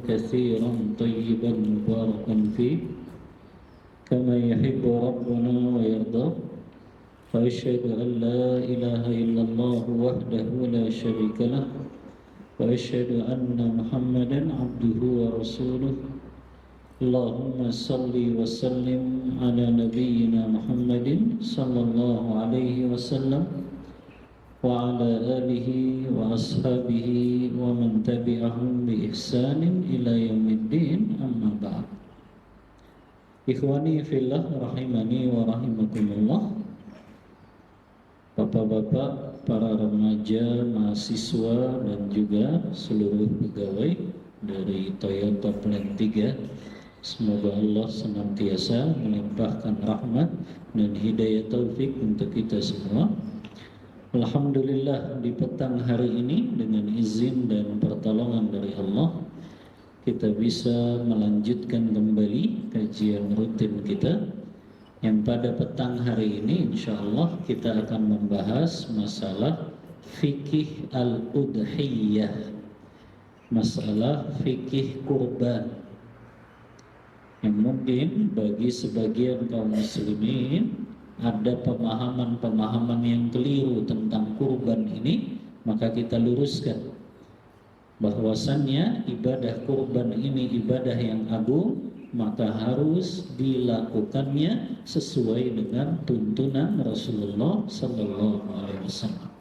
كثيرا طيبا مباركا فيه كما يحب ربنا ويرضى وأشهد أن لا إله إلا الله وحده لا شريك له وأشهد أن محمدا عبده ورسوله اللهم صل وسلم على نبينا محمد صلى الله عليه وسلم وعلى آله وأصحابه ومن تبعهم بإحسان إلى يوم الدين أما بعد. Ikhwani fillah rahimani wa rahimakumullah. Bapak-bapak, para remaja, mahasiswa dan juga seluruh pegawai dari Toyota Plant 3, semoga Allah senantiasa melimpahkan rahmat dan hidayah taufik untuk kita semua. Alhamdulillah, di petang hari ini dengan izin dan pertolongan dari Allah kita bisa melanjutkan kembali kajian rutin kita yang pada petang hari ini insyaallah kita akan membahas masalah fikih al-udhiyah, masalah fikih kurban yang mungkin bagi sebagian kaum muslimin ada pemahaman-pemahaman yang keliru tentang kurban ini, maka kita luruskan bahwasannya ibadah kurban ini ibadah yang agung, maka harus dilakukannya sesuai dengan tuntunan Rasulullah sallallahu alaihi wasallam.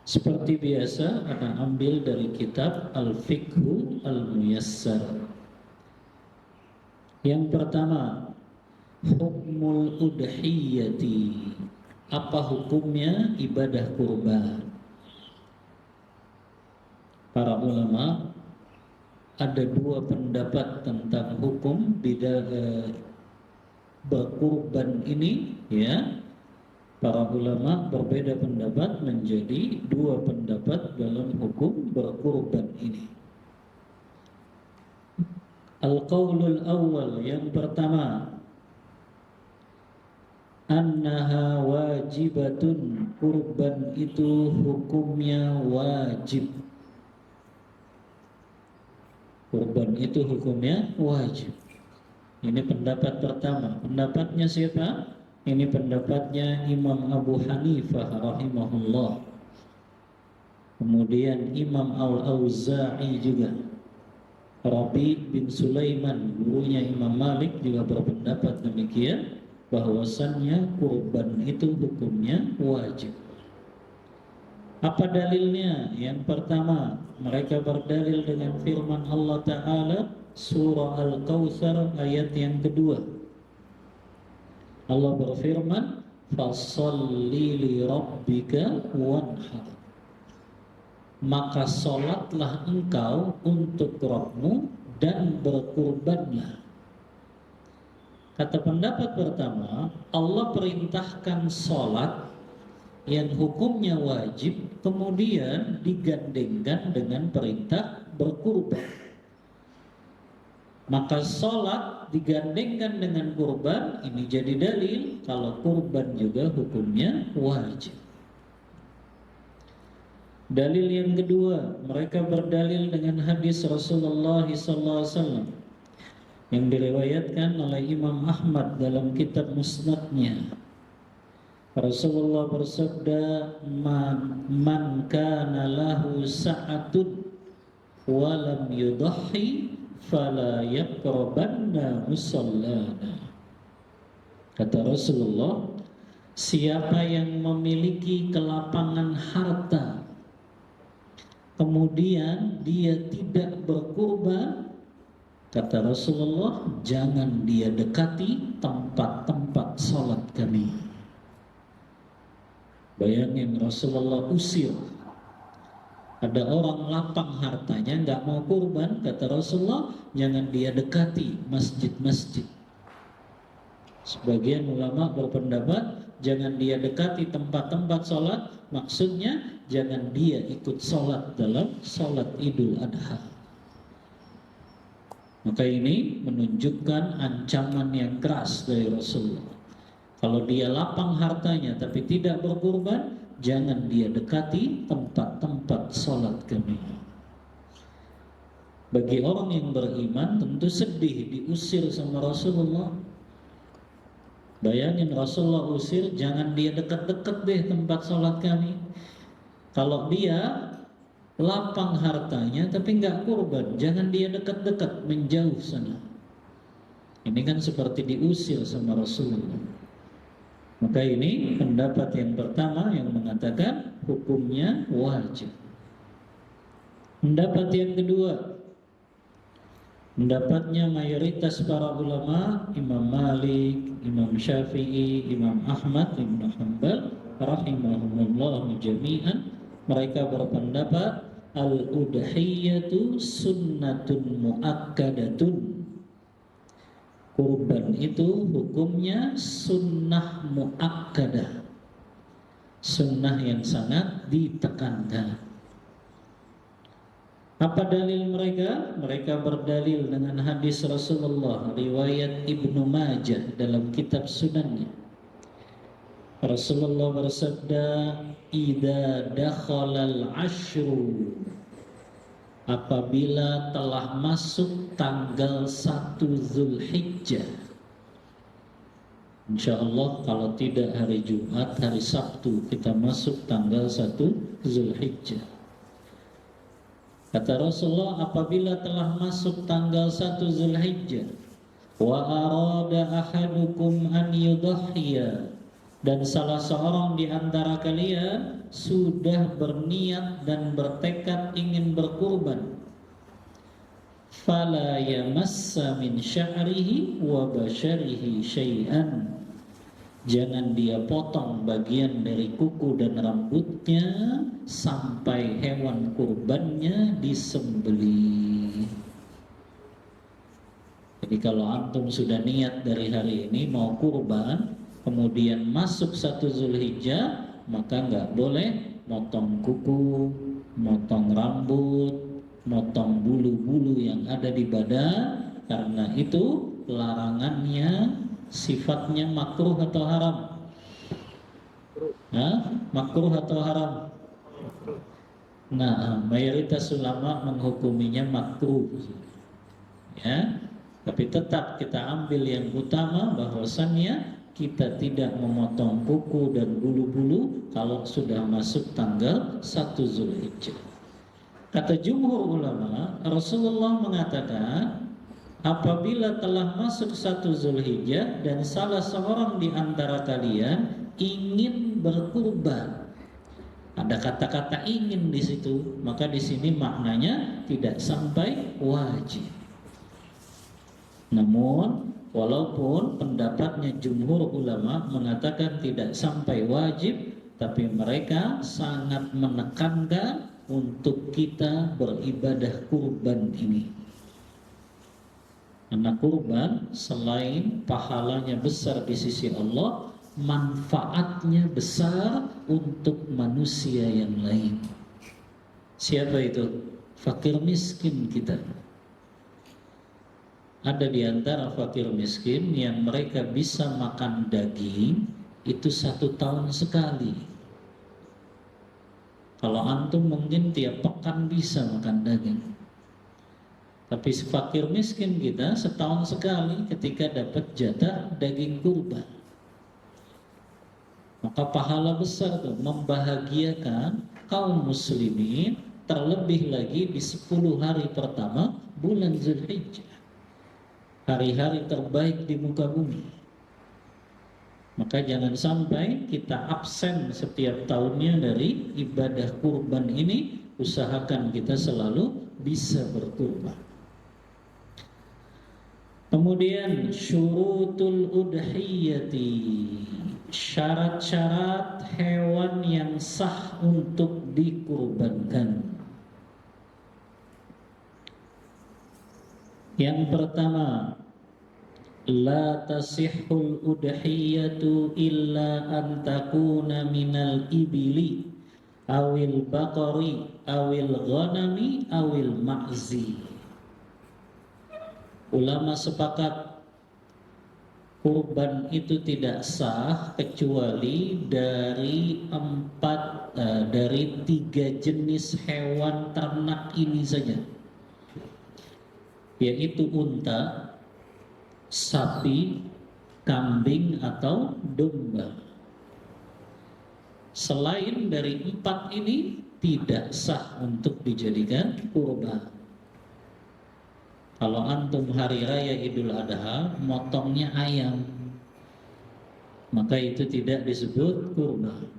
Seperti biasa, akan ambil dari kitab Al-Fiqhu Al-Muyassar. Yang pertama, hukmul udhiyati. Apa hukumnya ibadah kurban? Para ulama ada dua pendapat tentang hukum berkurban ini, ya. Para ulama berbeda pendapat menjadi dua pendapat dalam hukum berkurban ini. Al-qaulul awal, yang pertama, annaha wajibatun, kurban itu hukumnya wajib. Kurban itu hukumnya wajib. Ini pendapat pertama. Pendapatnya siapa? Ini pendapatnya Imam Abu Hanifah rahimahullah. Kemudian Imam Al-Auza'i juga. Rabi bin Sulaiman, gurunya Imam Malik, juga berpendapat demikian, bahwasannya kurban itu hukumnya wajib. Apa dalilnya? Yang pertama, mereka berdalil dengan firman Allah Ta'ala surah Al-Kautsar ayat yang kedua. Allah berfirman, fasholli li rabbika wanhar. Maka sholatlah engkau untuk Rabbmu dan berkurbanlah. Kata pendapat pertama, Allah perintahkan sholat yang hukumnya wajib, kemudian digandengkan dengan perintah berkurban. Maka sholat digandengkan dengan kurban, ini jadi dalil kalau kurban juga hukumnya wajib. Dalil yang kedua, mereka berdalil dengan hadis Rasulullah SAW yang diriwayatkan oleh Imam Ahmad dalam kitab Musnadnya. Rasulullah bersabda, man kana lahu sa'atun wa lam yudhi fala yaqrabanna musallana. Kata Rasulullah, siapa yang memiliki kelapangan harta kemudian dia tidak berkurban, kata Rasulullah, jangan dia dekati tempat-tempat salat kami. Bayangin, Rasulullah usir. Ada orang lapang hartanya, nggak mau kurban, kata Rasulullah, jangan dia dekati masjid-masjid. Sebagian ulama berpendapat jangan dia dekati tempat-tempat sholat, maksudnya jangan dia ikut sholat dalam sholat Idul Adha. Maka ini menunjukkan ancaman yang keras dari Rasulullah. Kalau dia lapang hartanya tapi tidak berkurban, jangan dia dekati tempat-tempat sholat kami. Bagi orang yang beriman tentu sedih diusir sama Rasulullah. Bayangin Rasulullah usir, jangan dia dekat-dekat deh tempat sholat kami. Kalau dia lapang hartanya tapi nggak kurban, jangan dia dekat-dekat, menjauh sana. Ini kan seperti diusir sama Rasulullah. Maka ini pendapat yang pertama yang mengatakan hukumnya wajib. Pendapat yang kedua, pendapatnya mayoritas para ulama, Imam Malik, Imam Syafi'i, Imam Ahmad, Ibn Hanbal rahimahumullah jami'an, mereka berpendapat al-udhiyatu sunnatun muakkadatun. Kurban itu hukumnya sunnah muakkadah, sunnah yang sangat ditekankan. Apa dalil mereka? Mereka berdalil dengan hadis Rasulullah riwayat Ibnu Majah dalam kitab Sunannya. Rasulullah bersabda, "Idza dakhalal ashru", apabila telah masuk tanggal 1 Zulhijjah. Insyaallah kalau tidak hari Jumat, hari Sabtu kita masuk tanggal 1 Zulhijjah. Kata Rasulullah, apabila telah masuk tanggal 1 Zulhijjah, wa arada ahadukum an yudhhiya, dan salah seorang di antara kalian sudah berniat dan bertekad ingin berkurban, fala yamassa min sya'rihi wa basyarihi syai'an, jangan dia potong bagian dari kuku dan rambutnya sampai hewan kurbannya disembelih. Jadi kalau antum sudah niat dari hari ini mau kurban, kemudian masuk 1 Zulhijjah, maka nggak boleh motong kuku, motong rambut, motong bulu-bulu yang ada di badan, karena itu larangannya sifatnya makruh atau haram? Makruh atau haram? Nah, mayoritas ulama menghukuminya makruh. Ya, tapi tetap kita ambil yang utama bahwasannya kita tidak memotong kuku dan bulu-bulu kalau sudah masuk tanggal 1 Zulhijjah. Kata jumhur ulama, Rasulullah mengatakan apabila telah masuk 1 Zulhijjah dan salah seorang di antara kalian ingin berkurban, ada kata-kata ingin di situ, maka di sini maknanya tidak sampai wajib. Namun walaupun pendapatnya jumhur ulama mengatakan tidak sampai wajib, tapi mereka sangat menekankan untuk kita beribadah kurban ini. Karena kurban selain pahalanya besar di sisi Allah, manfaatnya besar untuk manusia yang lain. Siapa itu? Fakir miskin kita. Ada di antara fakir miskin yang mereka bisa makan daging itu 1 tahun sekali. Kalau antum mungkin tiap pekan bisa makan daging, tapi fakir miskin kita setahun sekali ketika dapat jatah daging kurban. Maka pahala besar tuh, membahagiakan kaum muslimin, terlebih lagi di 10 hari pertama bulan Zulhijjah, hari-hari terbaik di muka bumi. Maka jangan sampai kita absen setiap tahunnya dari ibadah kurban ini. Usahakan kita selalu bisa berkurban. Kemudian syurutul udhiyati, syarat-syarat hewan yang sah untuk dikurbankan. Yang pertama, la tasihhul udhiyatu illa an takuna minal ibili awil baqari awil ghanami awil ma'zi. Ulama sepakat kurban itu tidak sah kecuali dari 3 jenis hewan ternak ini saja. yaitu unta, sapi, kambing atau domba. Selain dari 4 ini tidak sah untuk dijadikan kurban. Kalau antum hari raya Idul Adha motongnya ayam, maka itu tidak disebut kurban.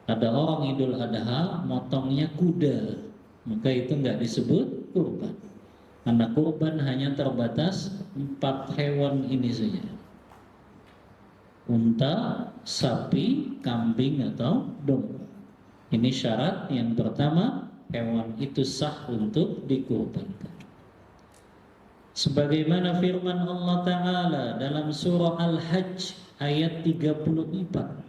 Ada orang Idul Adha motongnya kuda, maka itu nggak disebut kurban. Karena kurban hanya terbatas 4 hewan ini saja: unta, sapi, kambing atau domba. Ini syarat yang pertama, hewan itu sah untuk dikurbankan. Sebagaimana firman Allah Ta'ala dalam surah Al-Hajj ayat 34.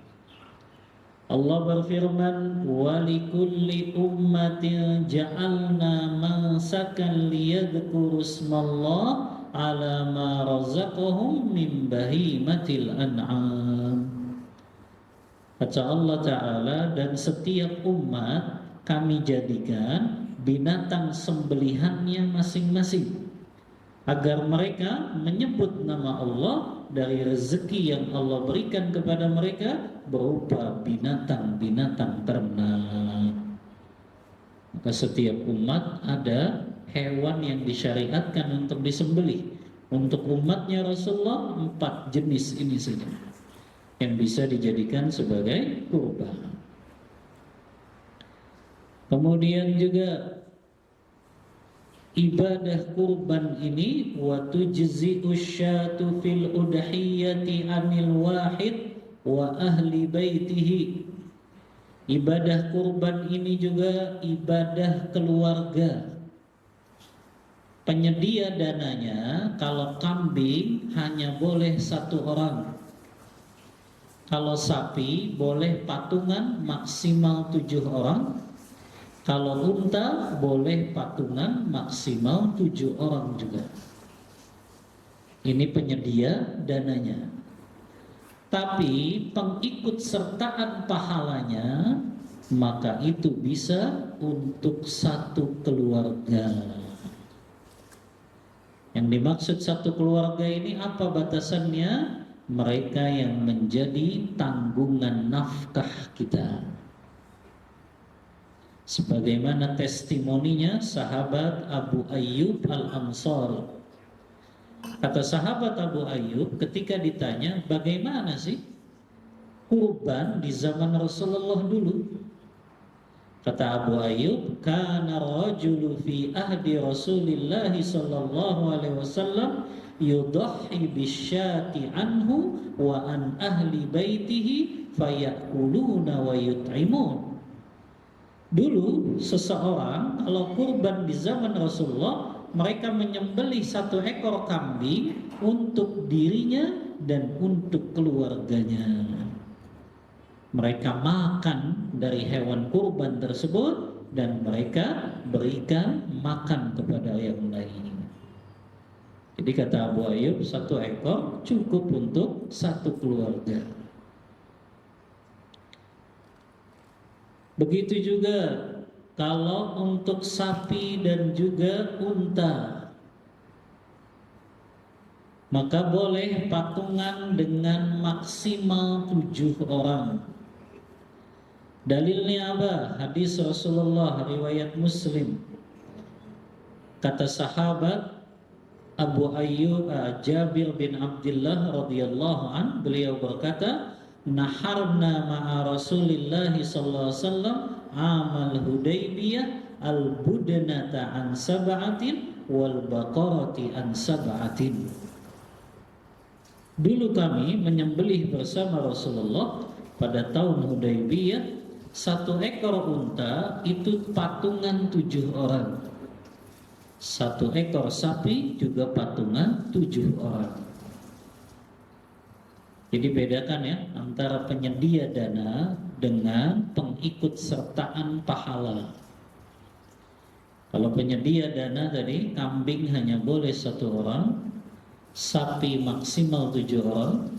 Allah berfirman, "Walikulli ummatin ja'alna mansakan liyadhkuru ismallah ala ma razaqahum min bahimatil an'am." Kata Allah Ta'ala, dan setiap umat kami jadikan binatang sembelihannya masing-masing, agar mereka menyebut nama Allah dari rezeki yang Allah berikan kepada mereka berupa binatang-binatang ternak. Maka setiap umat ada hewan yang disyariatkan untuk disembelih. Untuk umatnya Rasulullah 4 jenis ini saja yang bisa dijadikan sebagai kurban. Kemudian juga ibadah kurban ini wa tujzi'u syatu fil udhiyati 'anil wahid wa ahli baitihi. Ibadah kurban ini juga ibadah keluarga. Penyedia dananya, kalau kambing hanya boleh 1 orang. Kalau sapi boleh patungan maksimal 7 orang. Kalau unta boleh patungan maksimal 7 orang juga. Ini penyedia dananya. Tapi pengikut sertaan pahalanya, maka itu bisa untuk 1 keluarga. Yang dimaksud 1 keluarga ini apa batasannya? Mereka yang menjadi tanggungan nafkah kita. Sebagaimana testimoninya sahabat Abu Ayyub Al-Ansari. Kata sahabat Abu Ayyub ketika ditanya, bagaimana sih kurban di zaman Rasulullah dulu? Kata Abu Ayyub, kana rajulu fi ahdi Rasulillah sallallahu alaihi wasallam yudhi bisyati anhu wa an ahli baitihi fayakuluna wa yut'imun. Dulu seseorang kalau kurban di zaman Rasulullah, mereka menyembelih 1 ekor kambing untuk dirinya dan untuk keluarganya. Mereka makan dari hewan kurban tersebut dan mereka berikan makan kepada yang lain. Jadi kata Abu Ayyub, 1 ekor cukup untuk 1 keluarga. Begitu juga kalau untuk sapi dan juga unta, maka boleh patungan dengan maksimal 7 orang. Dalilnya apa? Hadis Rasulullah riwayat Muslim. Kata sahabat Abu Ayyub Jabir bin Abdullah radhiyallahu an, beliau berkata, naharna ma'a Rasulillah sallallahu alaihi wasallam amal Hudaybiyah al-budnata an sab'atin wal baqarati an sab'atin. Dulu kami menyembelih bersama Rasulullah pada tahun Hudaybiyah 1 ekor unta itu patungan 7 orang. 1 ekor sapi juga patungan 7 orang. Jadi bedakan ya antara penyedia dana dengan pengikut sertaan pahala. Kalau penyedia dana tadi, kambing hanya boleh 1 orang, sapi maksimal 7 orang,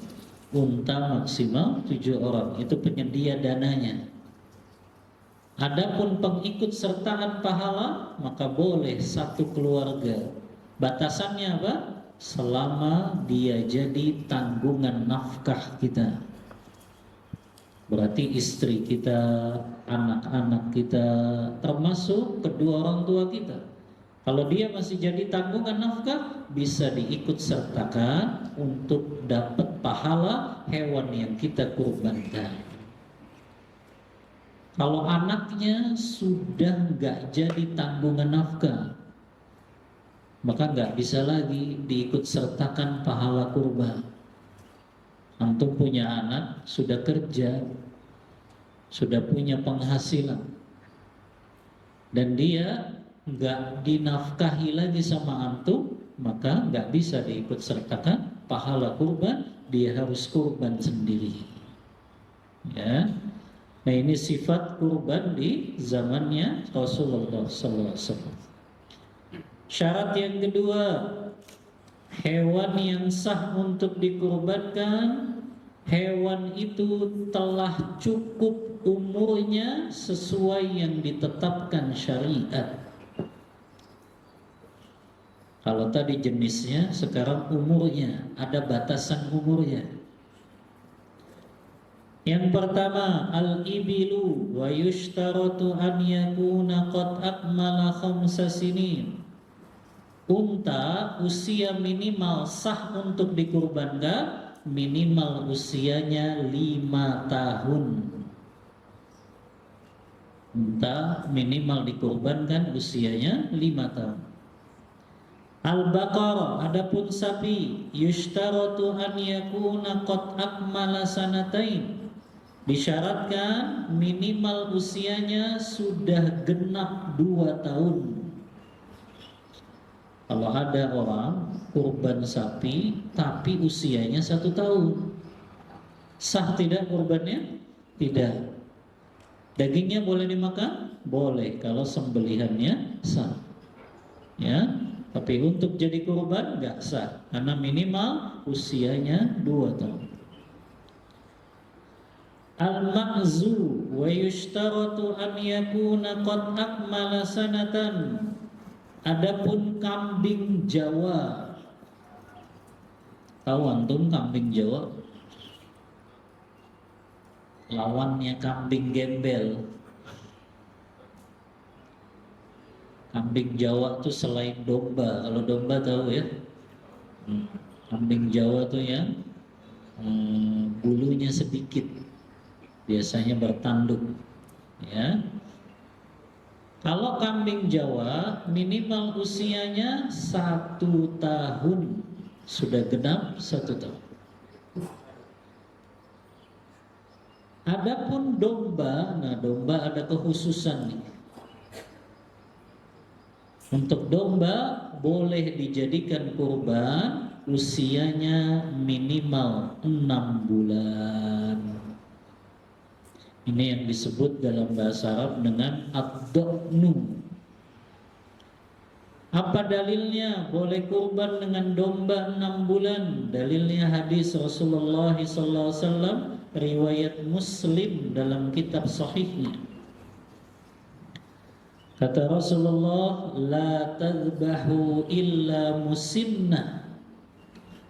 unta maksimal 7 orang. Itu penyedia dananya. Adapun pengikut sertaan pahala, maka boleh 1 keluarga. Batasannya apa? Selama dia jadi tanggungan nafkah kita. Berarti istri kita, anak-anak kita, termasuk kedua orang tua kita. Kalau dia masih jadi tanggungan nafkah, bisa diikut sertakan untuk dapat pahala hewan yang kita kurbankan. Kalau anaknya sudah nggak jadi tanggungan nafkah, maka nggak bisa lagi diikut sertakan pahala kurban. Antum punya anak, sudah kerja, sudah punya penghasilan, dan dia nggak dinafkahi lagi sama antum, maka nggak bisa diikut sertakan pahala kurban, dia harus kurban sendiri. Ya, nah ini sifat kurban di zamannya Rasulullah SAW. Syarat yang kedua, hewan yang sah untuk dikurbankan, hewan itu telah cukup umurnya sesuai yang ditetapkan syariat. Kalau tadi jenisnya, sekarang umurnya, ada batasan umurnya. Yang pertama, al-ibilu wa yushtaratu an yakuna qad akmala khamsa sinin. Unta usia minimal sah untuk dikurbankan, minimal usianya 5 tahun. Unta minimal dikurbankan usianya 5 tahun. Al-Baqarah, adapun sapi, yushtaratu an yakuna qad akmala sanatain. Disyaratkan minimal usianya sudah genap 2 tahun. Kalau ada orang kurban sapi tapi usianya 1 tahun, sah tidak kurbannya? Tidak. Dagingnya boleh dimakan? Boleh kalau sembelihannya sah. Ya, tapi untuk jadi kurban nggak sah karena minimal usianya 2 tahun. Al-ma'zu wa yushtaratu an yakuna qad akmala sanatan. Adapun kambing Jawa, tahu antum kambing Jawa? Lawannya kambing gembel. Kambing Jawa tuh selain domba, kalau domba tahu ya, kambing Jawa tuh yang bulunya sedikit, biasanya bertanduk, ya. Kalau kambing Jawa minimal usianya 1 tahun, sudah genap 1 tahun. Adapun domba, nah domba ada kekhususan nih. Untuk domba boleh dijadikan kurban usianya minimal 6 bulan. Ini yang disebut dalam bahasa Arab dengan ad-da'nu. Apa dalilnya boleh kurban dengan domba 6 bulan? Dalilnya hadis Rasulullah SAW, riwayat Muslim dalam kitab sahihnya. Kata Rasulullah, la tadbahu illa musinnah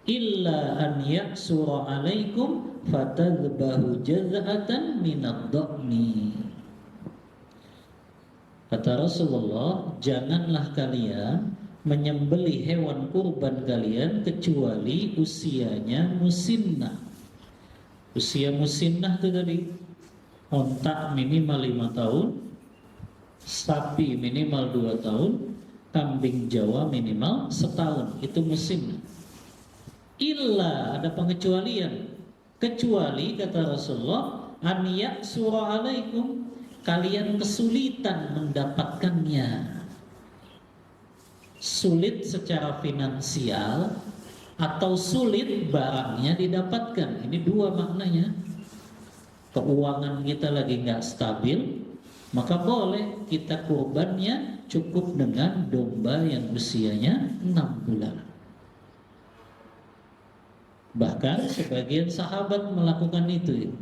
illa an yaksura alaikum fatadbahu jaz'atan minad dha'ni. Kata Rasulullah, janganlah kalian menyembelih hewan kurban kalian kecuali usianya musinnah. Usia musinnah itu tadi, onta minimal 5 tahun, sapi minimal 2 tahun, kambing Jawa minimal 1 tahun. Itu musinnah. Illa, ada pengecualian, kecuali kata Rasulullah, an yaksura alaikum, kalian kesulitan mendapatkannya, sulit secara finansial atau sulit barangnya didapatkan. Ini 2 maknanya. Keuangan kita lagi nggak stabil, maka boleh kita kurbannya cukup dengan domba yang usianya 6 bulan. Bahkan sebagian sahabat melakukan itu.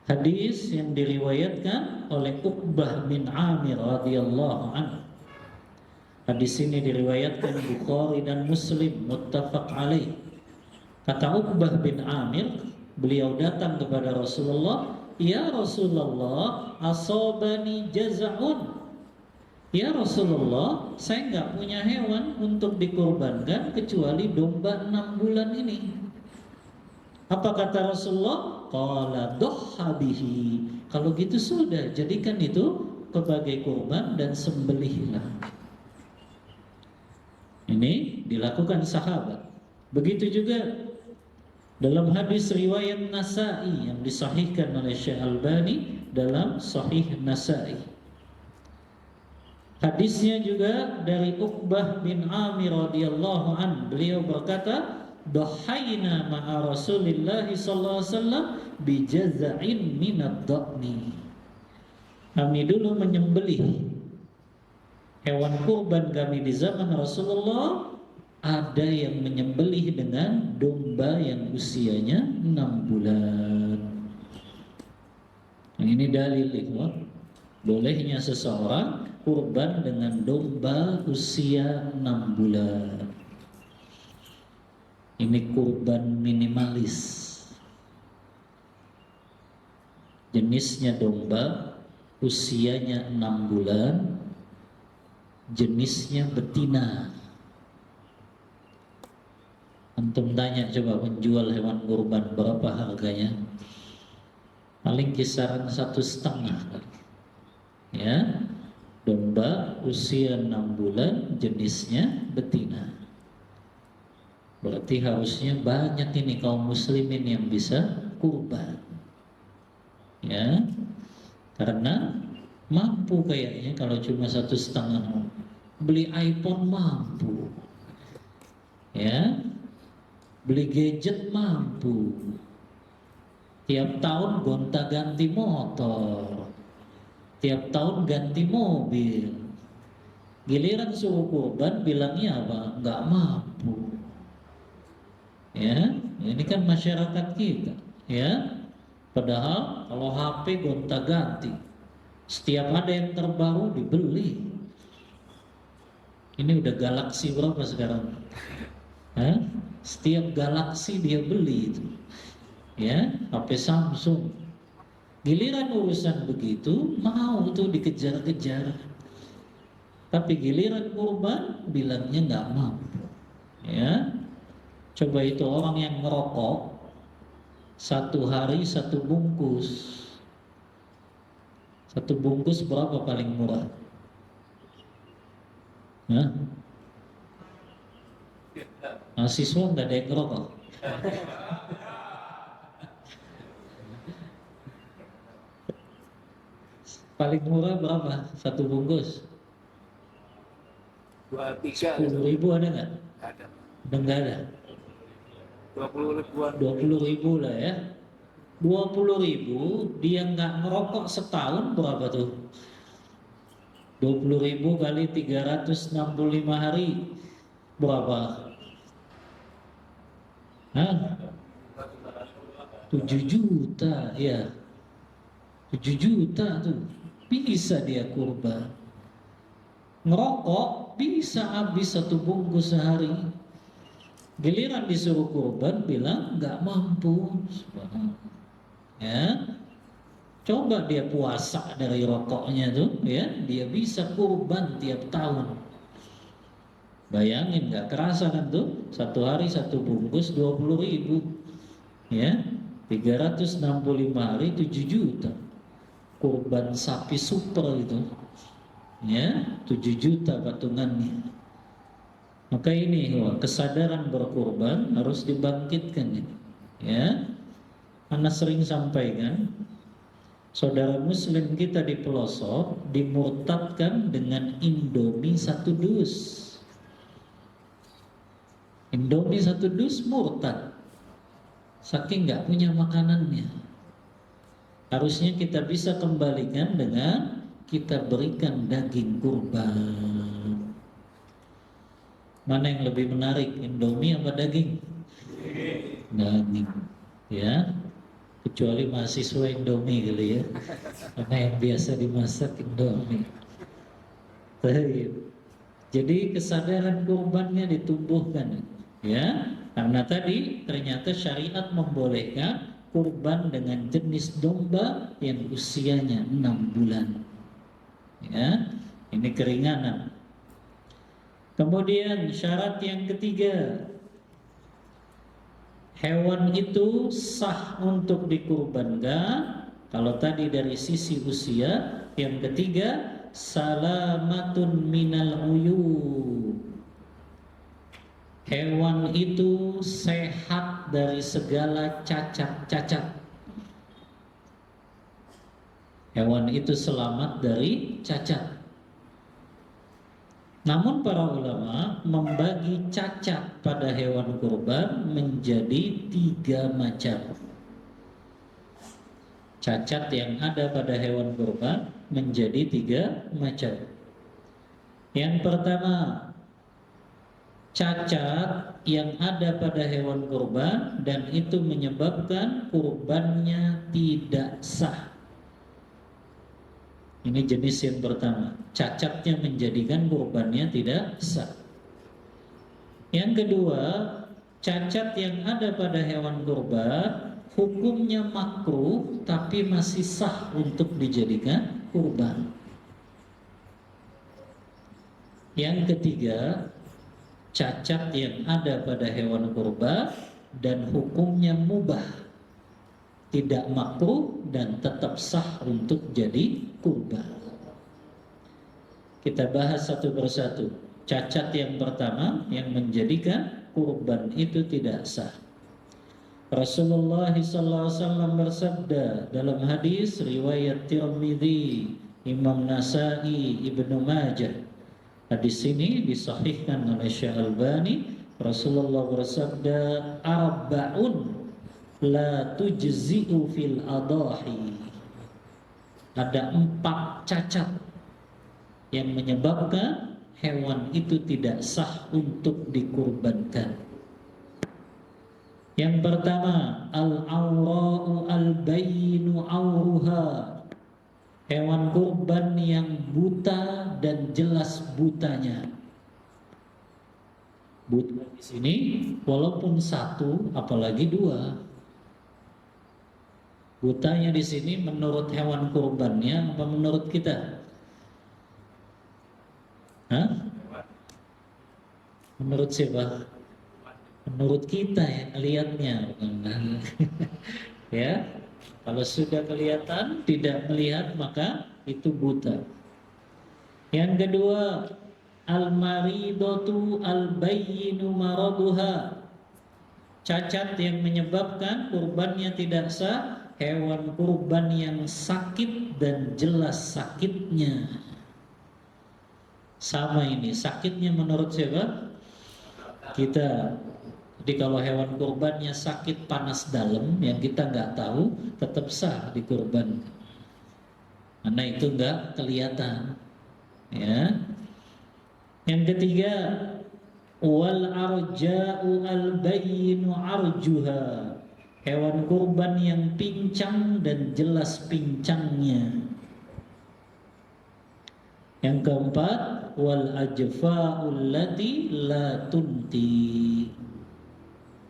Hadis yang diriwayatkan oleh Uqbah bin Amir radhiyallahu anhu. Hadis ini diriwayatkan Bukhari dan Muslim, muttafaq alaih. Kata Uqbah bin Amir, beliau datang kepada Rasulullah, "Ya Rasulullah, asobani jaza'un." Ya Rasulullah, saya nggak punya hewan untuk dikorbankan kecuali domba 6 bulan ini. Apa kata Rasulullah? Qala dohha bihi. Kalau gitu sudah, jadikan itu sebagai kurban dan sembelihlah. Ini dilakukan sahabat. Begitu juga dalam hadis riwayat Nasa'i yang disahihkan oleh Syekh Albani dalam Sahih Nasa'i. Hadisnya juga dari Uqbah bin Amir radhiyallahu an, beliau berkata, "Dhahaina ma'a Rasulillah sallallahu alaihi wasallam bi jaz'in minad dha'ni." Kami dulu menyembelih hewan kurban kami di zaman Rasulullah, ada yang menyembelih dengan domba yang usianya 6 bulan. Nah, ini dalil ikhwah, bolehnya seseorang kurban dengan domba usia 6 bulan. Ini kurban minimalis. Jenisnya domba, usianya 6 bulan, jenisnya betina. Antum tanya coba penjual hewan kurban berapa harganya? Paling kisaran 1,5. Ya, domba usia 6 bulan, jenisnya betina. Berarti harusnya banyak ini kaum muslimin yang bisa kurban. Ya, karena mampu kayaknya kalau cuma 1,5. Beli iPhone mampu. Ya, beli gadget mampu. Tiap tahun gonta-ganti motor, tiap tahun ganti mobil. Giliran suruh kurban bilangnya apa? Nggak mampu. Ya, ini kan masyarakat kita. Ya, padahal kalau HP gonta-ganti, setiap ada yang terbaru dibeli. Ini udah Galaxy berapa sekarang? Hah? Setiap Galaxy dia beli itu. Ya, HP Samsung. Giliran urusan begitu mau tuh dikejar-kejar. Tapi giliran kurban bilangnya nggak mampu. Ya, coba itu orang yang merokok 1 hari 1 bungkus. 1 bungkus berapa paling murah? Hah? Mahasiswa nggak ada yang ngerokok. Paling murah berapa? 1 bungkus? 23. 10.000 ada nggak? Ada. Udah nggak ada. 20 ribuan. 20.000 lah ya. 20.000 dia nggak ngerokok setahun berapa tuh? 20.000 kali 365 hari berapa? Hah? 7 juta ya. 7 juta tuh bisa dia kurban. Ngerokok bisa habis 1 bungkus sehari. Giliran disuruh kurban bilang nggak mampu. Ya, coba dia puasa dari rokoknya tuh, ya, dia bisa kurban tiap tahun. Bayangin nggak kerasa kan tuh, 1 hari 1 bungkus 20.000, ya, 365 hari 7 juta. Kurban sapi super itu, ya, 7 juta patungannya. Maka ini kesadaran berkurban harus dibangkitkan, ya. Anak sering sampaikan, saudara muslim kita di pelosok dimurtadkan dengan Indomie 1 dus. Indomie 1 dus murtad, saking nggak punya makanannya. Harusnya kita bisa kembalikan dengan kita berikan daging kurban. Mana yang lebih menarik, Indomie apa daging? Daging, ya. Kecuali mahasiswa Indomie kali ya, karena yang biasa dimasak Indomie. Baik. Jadi kesadaran kurbannya ditumbuhkan, ya. Karena tadi ternyata syariat membolehkan kurban dengan jenis domba yang usianya 6 bulan. Ya, ini keringanan. Kemudian syarat yang ketiga, hewan itu sah untuk dikurbankan. Kalau tadi dari sisi usia, yang ketiga salamatun minal uyub. Hewan itu sehat dari segala cacat-cacat. Hewan itu selamat dari cacat. Namun para ulama membagi cacat pada hewan kurban menjadi 3 macam. Cacat yang ada pada hewan kurban menjadi 3 macam. Yang pertama, cacat yang ada pada hewan kurban dan itu menyebabkan kurbannya tidak sah. Ini jenis yang pertama, cacatnya menjadikan kurbannya tidak sah. Yang kedua, cacat yang ada pada hewan kurban hukumnya makruh tapi masih sah untuk dijadikan kurban. Yang ketiga, cacat yang ada pada hewan kurban dan hukumnya mubah, tidak makruh dan tetap sah untuk jadi kurban. Kita bahas satu persatu. Cacat yang pertama yang menjadikan kurban itu tidak sah. Rasulullah SAW bersabda dalam hadis riwayat Tirmidzi, Imam Nasai, Ibnu Majah. Hadis ini disahihkan oleh Syekh Albani. Rasulullah bersabda, arba'un la tujzi'u fil adahi. Ada 4 cacat yang menyebabkan hewan itu tidak sah untuk dikurbankan. Yang pertama, al-awra'u al-bayinu awruha. Hewan kurban yang buta dan jelas butanya. Buta di sini walaupun 1 apalagi 2. Butanya di sini menurut hewan kurbannya apa menurut kita? Hah? Menurut siapa? Menurut kita yang melihatnya. Ya, kalau sudah kelihatan tidak melihat maka itu buta. Yang kedua, al-maridatu al-bayyinu maraduha. Cacat yang menyebabkan kurbannya tidak sah, hewan kurban yang sakit dan jelas sakitnya. Sama ini, sakitnya menurut siapa? Kita. Jadi kalau hewan kurbannya sakit panas dalam yang kita nggak tahu, tetap sah dikurban. Karena itu nggak kelihatan. Ya. Yang ketiga, wal arja'u al bayyinu arjuha. Hewan kurban yang pincang dan jelas pincangnya. Yang keempat, wal ajfa'ul lati la tunti.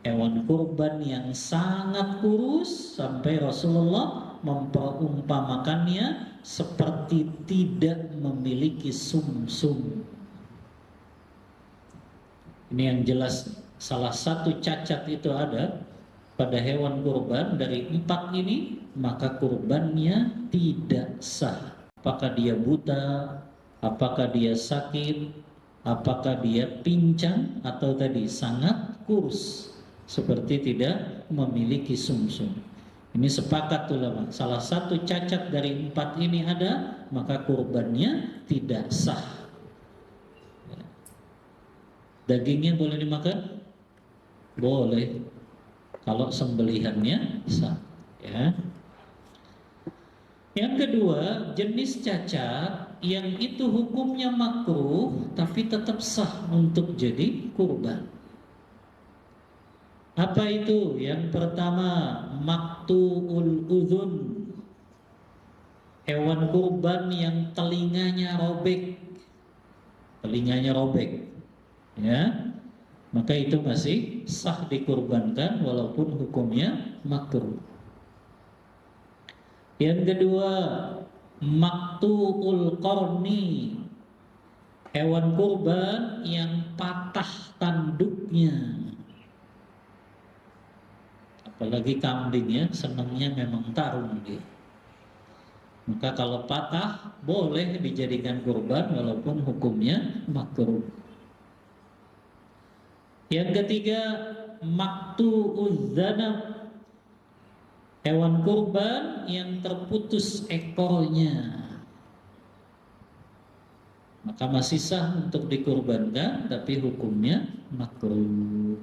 Hewan kurban yang sangat kurus sampai Rasulullah memperumpamakannya seperti tidak memiliki sumsum. Ini yang jelas salah satu cacat itu ada pada hewan kurban dari 4 ini, maka kurbannya tidak sah. Apakah dia buta, apakah dia sakit, apakah dia pincang, atau tadi sangat kurus seperti tidak memiliki sumsum. Ini sepakat ulama, salah satu cacat dari 4 ini ada, maka kurbannya tidak sah. Dagingnya boleh dimakan? Boleh, kalau sembelihannya sah. Ya. Yang kedua, jenis cacat yang itu hukumnya makruh tapi tetap sah untuk jadi kurban. Apa itu? Yang pertama, maktu'ul udhun. Hewan kurban yang telinganya robek. telinganya robek, ya, maka itu masih sah dikurbankan walaupun hukumnya makruh. Yang kedua, maktuul qarni, hewan kurban yang patah tanduknya. Apalagi kambing ya, senangnya memang tarung dia. Maka kalau patah boleh dijadikan kurban walaupun hukumnya makruh. Yang ketiga, maktu'uz zanab, hewan kurban yang terputus ekornya. Maka masih sah untuk dikurbankan, tapi hukumnya makruh.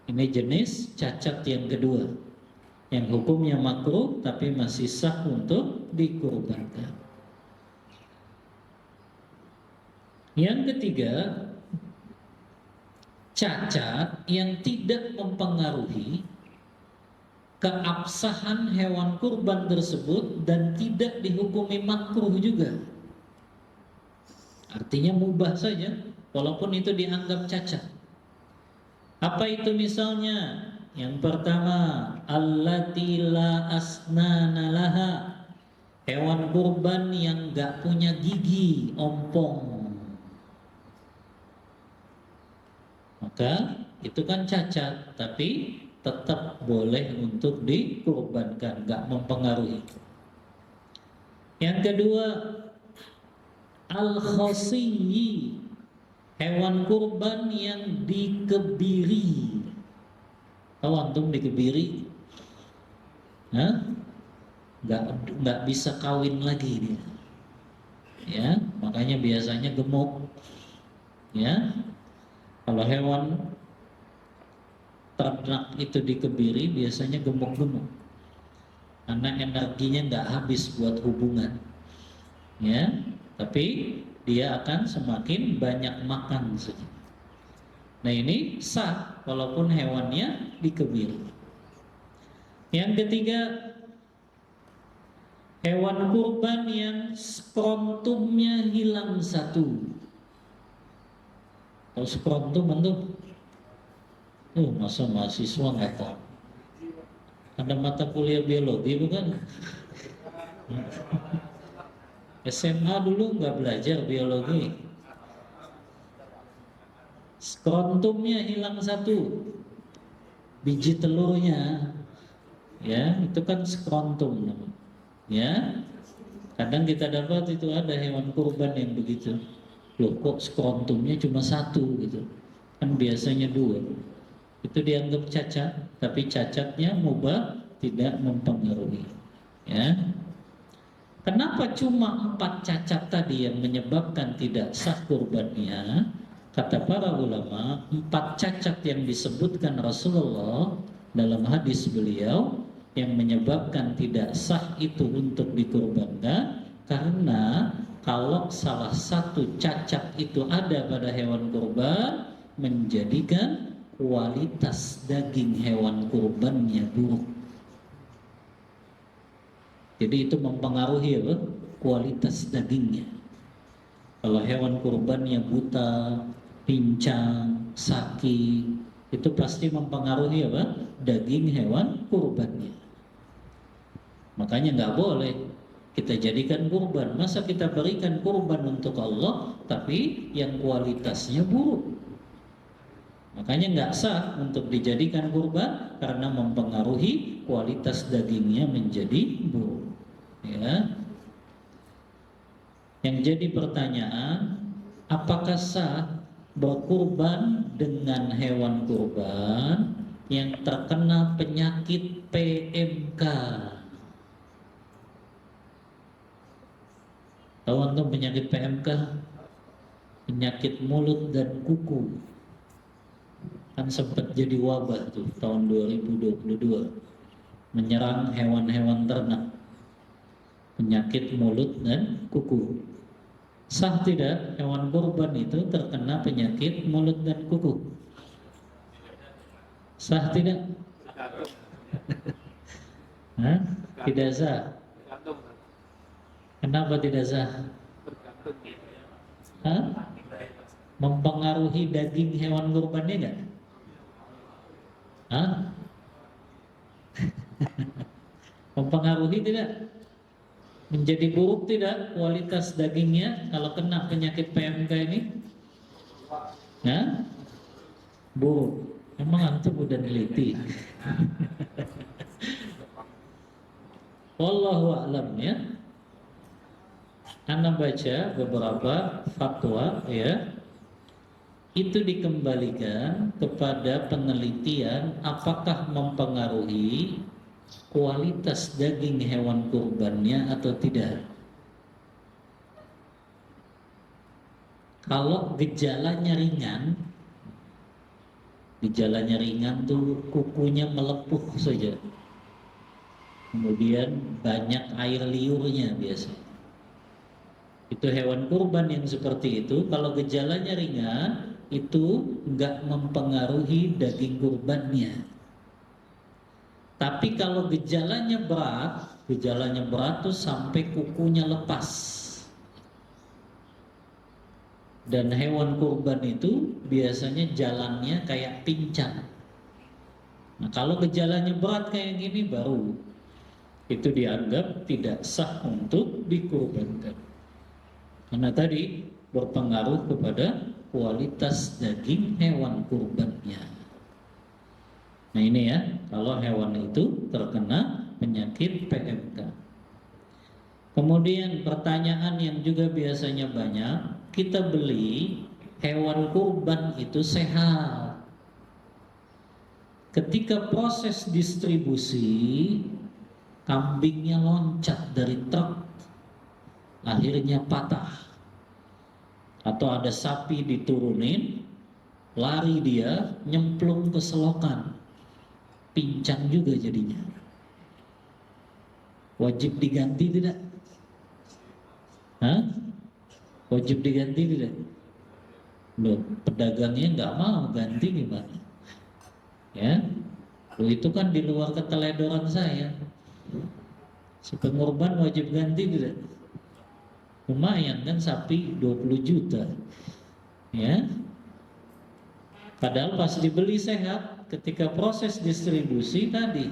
Ini jenis cacat yang kedua, yang hukumnya makruh tapi masih sah untuk dikurbankan. Yang ketiga, cacat yang tidak mempengaruhi keabsahan hewan kurban tersebut dan tidak dihukumi makruh juga. Artinya mubah saja walaupun itu dianggap cacat. Apa itu misalnya? Yang pertama, allati la asnana laha, hewan kurban yang gak punya gigi, ompong. Maka itu kan cacat, tapi tetap boleh untuk dikurbankan, gak mempengaruhi. Yang kedua, al-khasiyyi, hewan kurban yang dikebiri. Tahu antum dikebiri? Nggak bisa kawin lagi dia. Ya, makanya biasanya gemuk. Ya, kalau hewan ternak itu dikebiri biasanya gemuk-gemuk, karena energinya nggak habis buat hubungan. Ya, tapi dia akan semakin banyak makan saja. Nah ini sah walaupun hewannya dikebiri. Yang ketiga, hewan kurban yang skrontumnya hilang satu. Tahu skrontum antum? Masa mahasiswa nggak tahu? Ada mata kuliah biologi bukan? SMA dulu nggak belajar biologi. Skrontumnya hilang satu, biji telurnya, ya itu kan skrontum, ya. Kadang kita dapat itu ada hewan kurban yang begitu, loh kok skrontumnya cuma satu gitu, kan biasanya dua. Itu dianggap cacat, tapi cacatnya mubah, tidak mempengaruhi, ya. Kenapa cuma 4 cacat tadi yang menyebabkan tidak sah kurbannya? Kata para ulama, 4 cacat yang disebutkan Rasulullah dalam hadis beliau yang menyebabkan tidak sah itu untuk dikurbankan, karena kalau salah satu cacat itu ada pada hewan kurban, menjadikan kualitas daging hewan kurbannya buruk. Jadi itu mempengaruhi apa? Kualitas dagingnya. Kalau hewan kurbannya buta, pincang, sakit, itu pasti mempengaruhi apa? Daging hewan kurbannya. Makanya nggak boleh kita jadikan kurban. Masa kita berikan kurban untuk Allah, tapi yang kualitasnya buruk? Makanya nggak sah untuk dijadikan kurban karena mempengaruhi kualitas dagingnya menjadi buruk. Ya. Yang jadi pertanyaan, apakah sah berkurban dengan hewan kurban yang terkena penyakit PMK? Tahu antum penyakit PMK? Penyakit mulut dan kuku. Kan sempat jadi wabah tuh tahun 2022, menyerang hewan-hewan ternak. Penyakit mulut dan kuku. Sah tidak hewan kurban itu terkena penyakit mulut dan kuku? Sah tidak? Hah? Tidak sah. Kenapa tidak sah? Hah? Mempengaruhi daging hewan kurbannya nggak? Hah? Mempengaruhi tidak? Menjadi buruk tidak kualitas dagingnya kalau kena penyakit PMK ini? Hah? Buruk. Emang antum udah neliti? Wallahu a'lam ya. Anda baca beberapa fatwa ya. Itu dikembalikan kepada penelitian apakah mempengaruhi kualitas daging hewan kurbannya atau tidak. Kalau gejalanya ringan tuh kukunya melepuh saja. Kemudian banyak air liurnya biasa. Itu hewan kurban yang seperti itu. Kalau gejalanya ringan, itu nggak mempengaruhi daging kurbannya. Tapi kalau gejalanya berat tuh sampai kukunya lepas. Dan hewan kurban itu biasanya jalannya kayak pincang. Nah, kalau gejalanya berat kayak gini baru itu dianggap tidak sah untuk dikurbankan. Karena tadi berpengaruh kepada kualitas daging hewan kurbannya. Nah ini ya, kalau hewan itu terkena penyakit PMK. Kemudian pertanyaan yang juga biasanya banyak, kita beli hewan kurban itu sehat. Ketika proses distribusi, kambingnya loncat dari truk, akhirnya patah. Atau ada sapi diturunin, lari dia, nyemplung ke selokan, pincang juga jadinya. Wajib diganti tidak? Hah? Wajib diganti tidak? Loh, pedagangnya nggak mau ganti gimana? Ya, loh itu kan di luar keteledoran saya. Si pengorban wajib ganti tidak? Lumayan kan sapi 20 juta. Ya. Padahal pas dibeli sehat, ketika proses distribusi tadi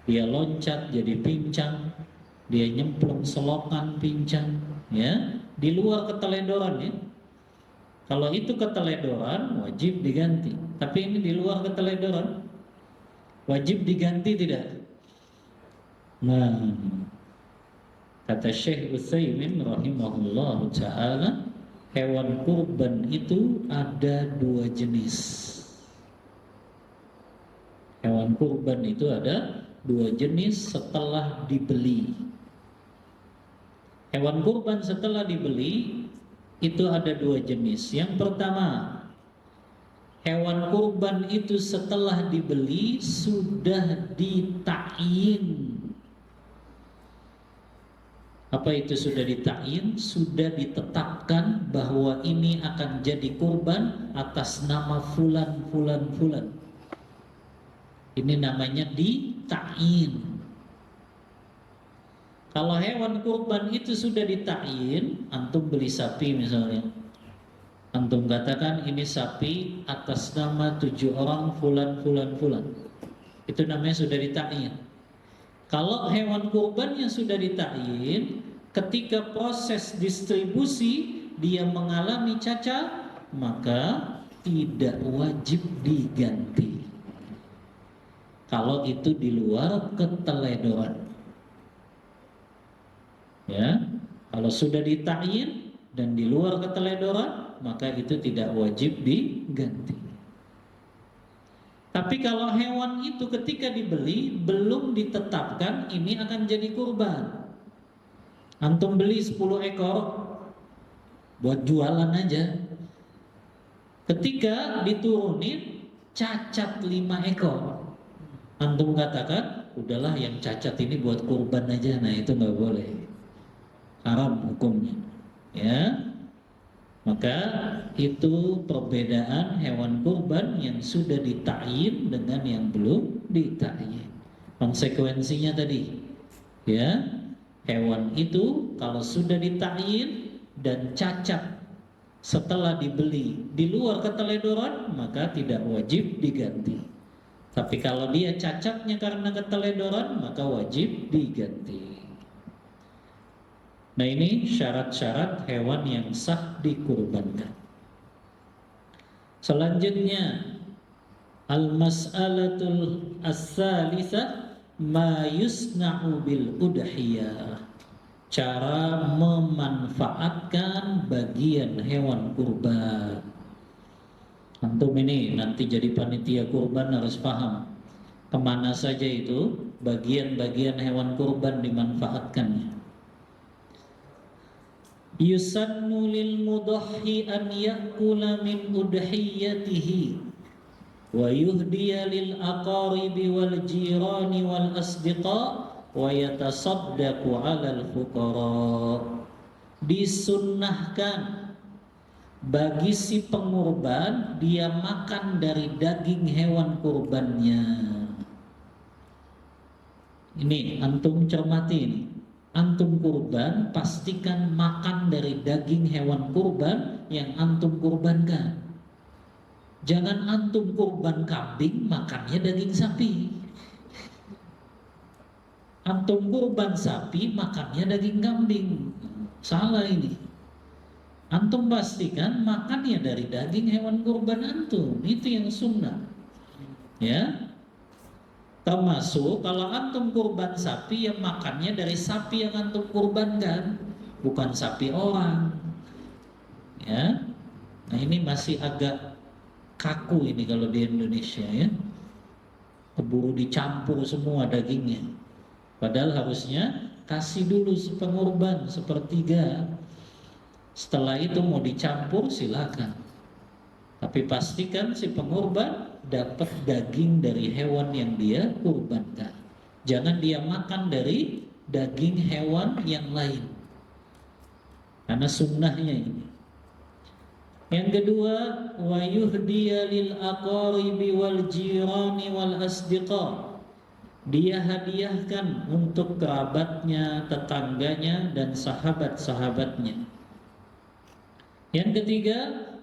dia loncat jadi pincang, dia nyemplung selokan pincang, ya, di luar keteledoran ya. Kalau itu keteledoran wajib diganti. Tapi ini di luar keteledoran, wajib diganti tidak? Nah, kata Syekh Utsaimin rahimahullah ta'ala, hewan kurban itu ada dua jenis. Hewan kurban itu ada dua jenis setelah dibeli. Hewan kurban setelah dibeli itu ada dua jenis. Yang pertama, hewan kurban itu setelah dibeli sudah ditakyin. Apa itu sudah ditakyin? Sudah ditetapkan bahwa ini akan jadi kurban atas nama fulan. Ini namanya ditakyin. Kalau hewan kurban itu sudah ditakyin, antum beli sapi misalnya, antum katakan ini sapi atas nama 7 orang fulan. Itu namanya sudah ditakyin. Kalau hewan kurban yang sudah ditakyin, ketika proses distribusi dia mengalami cacat, maka tidak wajib diganti. Kalau itu di luar keteledoran. Ya, kalau sudah ditakyin dan di luar keteledoran, maka itu tidak wajib diganti. Tapi kalau hewan itu ketika dibeli belum ditetapkan ini akan jadi kurban. Antum beli 10 ekor buat jualan aja. Ketika diturunin cacat 5 ekor. Antum katakan, udahlah yang cacat ini buat kurban aja. Nah itu nggak boleh. Haram hukumnya. Ya. Maka itu perbedaan hewan kurban yang sudah ditakyin dengan yang belum ditakyin. Konsekuensinya tadi, ya, hewan itu kalau sudah ditakyin dan cacat setelah dibeli di luar keteledoran, maka tidak wajib diganti. Tapi kalau dia cacatnya karena keteledoran, maka wajib diganti. Nah, ini syarat-syarat hewan yang sah dikurbankan. Selanjutnya, al-mas'alatul as-salitsah ma yusna'u bil udhiyah. Cara memanfaatkan bagian hewan kurban. Antum ini nanti jadi panitia kurban harus paham kemana saja itu bagian-bagian hewan kurban dimanfaatkannya. Yusannu lil mudahhi an ya'kula min udhiyatihi wa yuhdiya lil aqaribi wal jirani wal asdiqa wa yatasaddaqu 'alal fuqara. Disunnahkan bagi si pengurban dia makan dari daging hewan kurbannya. Ini antum cermati ini. Antum kurban, pastikan makan dari daging hewan kurban yang antum kurbankan. Jangan antum kurban kambing, makannya daging sapi. Antum kurban sapi, makannya daging kambing. Salah ini. Antum pastikan makannya dari daging hewan kurban antum. Itu yang sunnah. Ya. Termasuk kalau antum kurban sapi, yang makannya dari sapi yang antum kurbankan, bukan sapi orang. Ya. Nah, ini masih agak kaku ini kalau di Indonesia ya. Keburu dicampur semua dagingnya. Padahal harusnya kasih dulu pengurban sepertiga. Setelah itu mau dicampur silakan. Tapi pastikan si pengurban dapat daging dari hewan yang dia kurbankan. Jangan dia makan dari daging hewan yang lain. Karena sunnahnya ini. Yang kedua, wa yuhdiya lil aqaribi wal jirani wal asdiqa. Dia hadiahkan untuk kerabatnya, tetangganya dan sahabat-sahabatnya. Yang ketiga,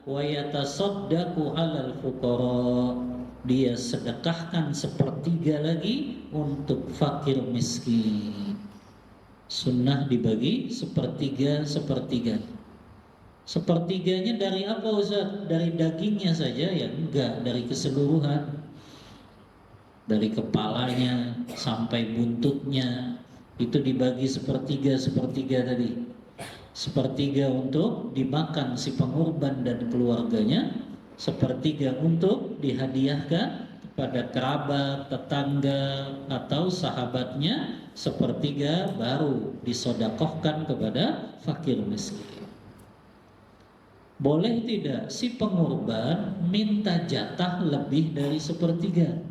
wa yatasaddaqu 'alal fuqara. Dia sedekahkan sepertiga lagi untuk fakir miskin. Sunnah dibagi sepertiga. Sepertiganya dari apa Ustaz? Dari dagingnya saja ya? Enggak, dari keseluruhan. Dari kepalanya sampai buntutnya itu dibagi sepertiga tadi. Sepertiga untuk dimakan si pengurban dan keluarganya, sepertiga untuk dihadiahkan kepada kerabat, tetangga atau sahabatnya, sepertiga baru disodakohkan kepada fakir miskin. Boleh tidak si pengurban minta jatah lebih dari sepertiga?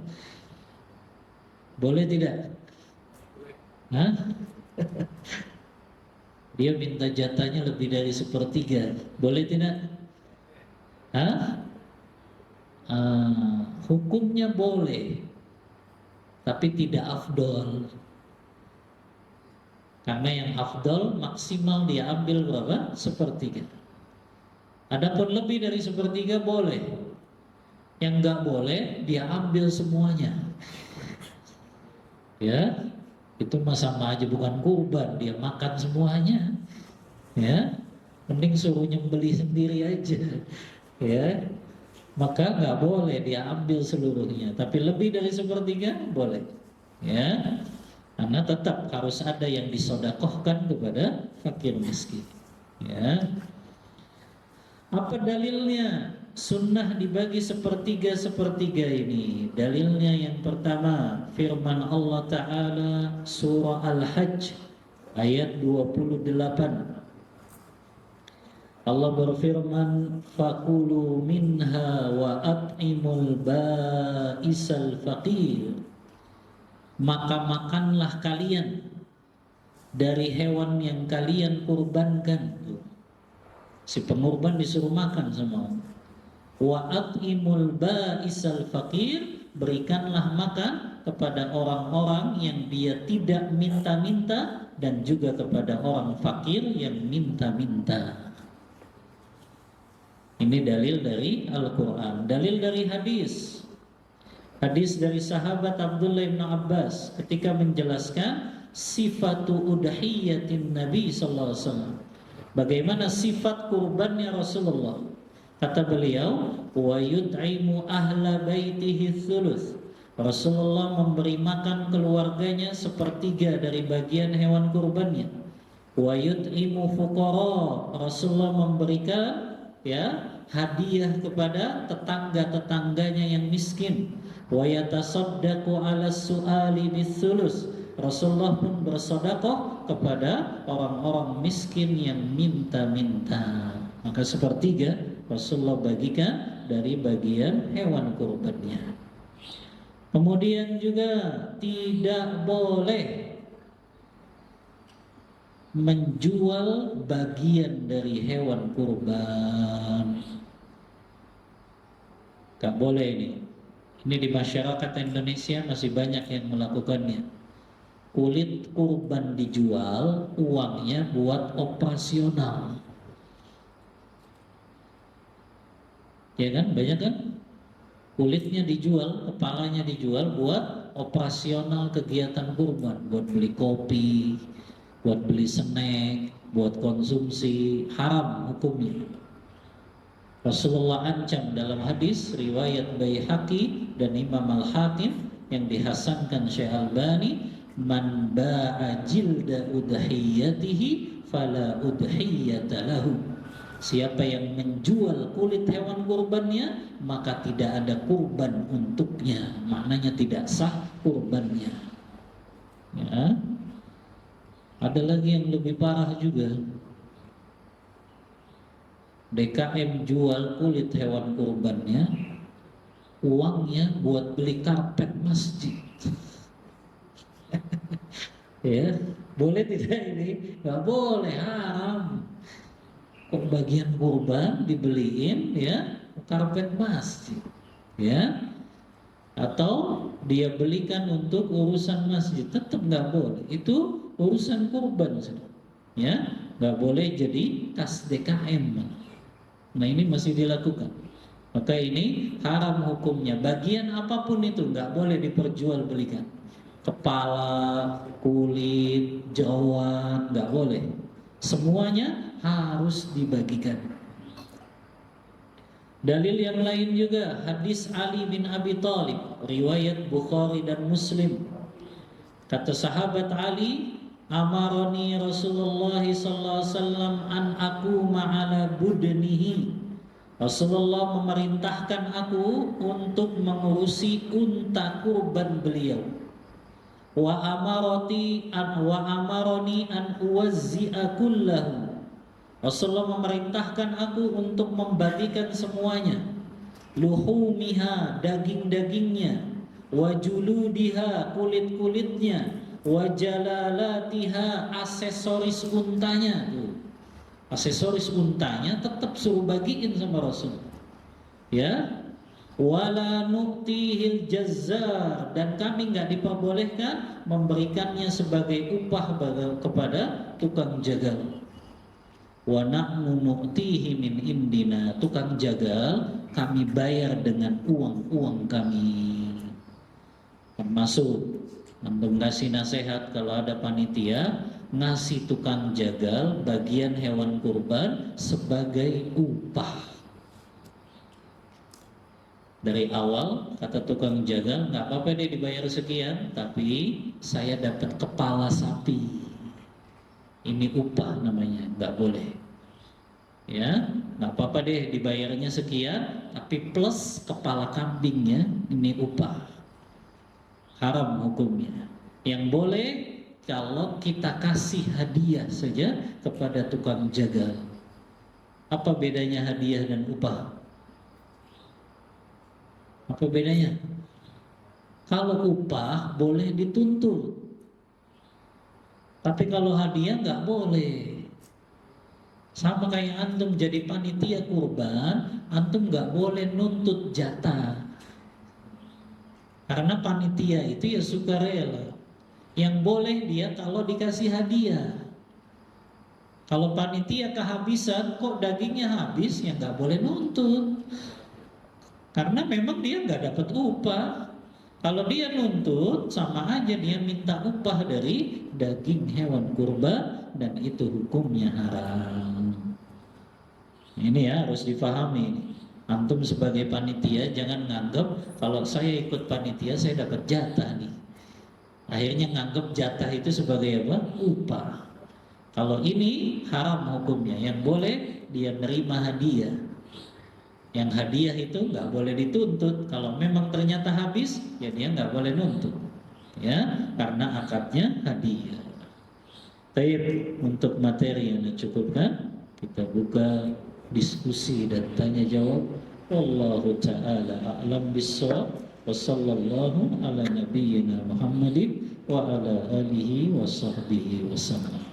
Boleh tidak? Hah? Dia minta jatahnya lebih dari sepertiga. Boleh tidak? Hah? Hukumnya boleh, tapi tidak afdol. Karena yang afdol maksimal dia ambil berapa? Sepertiga. Adapun lebih dari sepertiga boleh. Yang enggak boleh dia ambil semuanya. Ya, itu mah sama aja bukan kurban, dia makan semuanya. Ya, mending suruh nyembeli sendiri aja. Ya, maka nggak boleh dia ambil seluruhnya. Tapi lebih dari sepertiga boleh. Ya, karena tetap harus ada yang disodakohkan kepada fakir miskin. Ya, apa dalilnya? Sunnah dibagi sepertiga ini. Dalilnya yang pertama, firman Allah Ta'ala surah Al-Hajj ayat 28. Allah berfirman, fakulu minha wa at'imul ba'isal faqir. Maka makanlah kalian dari hewan yang kalian kurbankan. Si pengurban disuruh makan sama wa at'imul ba'isal faqir, berikanlah makan kepada orang-orang yang dia tidak minta-minta dan juga kepada orang fakir yang minta-minta. Ini dalil dari Al-Quran. Dalil dari hadis. Hadis dari sahabat Abdullah bin Abbas ketika menjelaskan sifatu udhiyatin Nabi sallallahu alaihi wasallam. Bagaimana sifat kurbannya Rasulullah? Kata beliau, wa yut'imu ahla baitihi thuluth. Rasulullah memberi makan keluarganya sepertiga dari bagian hewan kurbannya. Wa yut'imu fuqara. Rasulullah memberikan hadiah kepada tetangga-tetangganya yang miskin. Wa yatasaddaqu 'ala su'ali bithulus. Rasulullah pun bersedekah kepada orang-orang miskin yang minta-minta. Maka sepertiga Rasulullah bagikan dari bagian hewan kurbannya. Kemudian juga tidak boleh menjual bagian dari hewan kurban. Gak boleh ini. Ini di masyarakat Indonesia masih banyak yang melakukannya. Kulit kurban dijual, uangnya buat operasional. Ya kan, banyak kan? Kulitnya dijual, kepalanya dijual buat operasional kegiatan kurban, buat beli kopi, buat beli snack, buat konsumsi, haram hukumnya. Rasulullah ancam dalam hadis riwayat Baihaqi dan Imam Al-Hakim yang dihasankan Syekh Albani, man ba'a jilda udhiyatihi fala udhiyata lahu. Siapa yang menjual kulit hewan kurbannya, maka tidak ada kurban untuknya. Maknanya tidak sah kurbannya. Ya. Ada lagi yang lebih parah juga. DKM jual kulit hewan kurbannya, uangnya buat beli karpet masjid. Ya, boleh tidak ini? Gak boleh, haram. Kok bagian kurban dibeliin karpet masjid, atau dia belikan untuk urusan masjid, tetap nggak boleh. Itu urusan kurban, nggak boleh jadi kas DKM. Nah ini masih dilakukan. Maka ini haram hukumnya. Bagian apapun itu nggak boleh diperjualbelikan. Kepala, kulit, jeroan, nggak boleh. Semuanya harus dibagikan. Dalil yang lain juga hadis Ali bin Abi Thalib, riwayat Bukhari dan Muslim. Kata sahabat Ali, amaroni Rasulullah sallallahu alaihi wasallam an aquma ala budnihi. Rasulullah memerintahkan aku untuk mengurusi unta kurban beliau. Wa amaroni an uwazzi'a kullahu. Rasulullah memerintahkan aku untuk membagikan semuanya. Luhumiha, daging-dagingnya, wa juludiha, kulit-kulitnya, wa jalalatiha, aksesoris untanya. Aksesoris untanya tetap suruh bagiin sama Rasul. Ya, wala nu'tihil jazzar, dan kami enggak diperbolehkan memberikannya sebagai upah kepada tukang jagal. Wa nahnu nu'tihi min indina, tukang jagal kami bayar dengan uang kami. Termasuk antum ngasih nasihat kalau ada panitia ngasih tukang jagal bagian hewan kurban sebagai upah. Dari awal kata tukang jagal, nggak apa-apa deh dibayar sekian, tapi saya dapat kepala sapi. Ini upah namanya, nggak boleh. Ya, nggak apa-apa deh dibayarnya sekian, tapi plus kepala kambingnya, ini upah. Haram hukumnya. Yang boleh kalau kita kasih hadiah saja kepada tukang jagal. Apa bedanya hadiah dan upah? Apa bedanya? Kalau upah boleh dituntut, tapi kalau hadiah nggak boleh. Sama kayak antum jadi panitia kurban, antum nggak boleh nuntut jatah. Karena panitia itu ya sukarela. Yang boleh dia kalau dikasih hadiah. Kalau panitia kehabisan, kok dagingnya habis, ya nggak boleh nuntut. Karena memang dia nggak dapat upah. Kalau dia nuntut, sama aja dia minta upah dari daging hewan kurban, dan itu hukumnya haram. Ini ya harus difahami. Antum sebagai panitia jangan nganggap kalau saya ikut panitia saya dapat jatah nih. Akhirnya nganggap jatah itu sebagai apa? Upah. Kalau ini haram hukumnya. Yang boleh dia nerima hadiah. Yang hadiah itu nggak boleh dituntut. Kalau memang ternyata habis, ya dia nggak boleh nuntut. Ya, karena akadnya hadiah. Baik, untuk materi yang dicukupkan, kita buka diskusi dan tanya jawab. Wallahu ta'ala a'lam bissawab. Wa sallallahu ala nabiyyina Muhammadin wa ala alihi wa sahbihi wa sallam.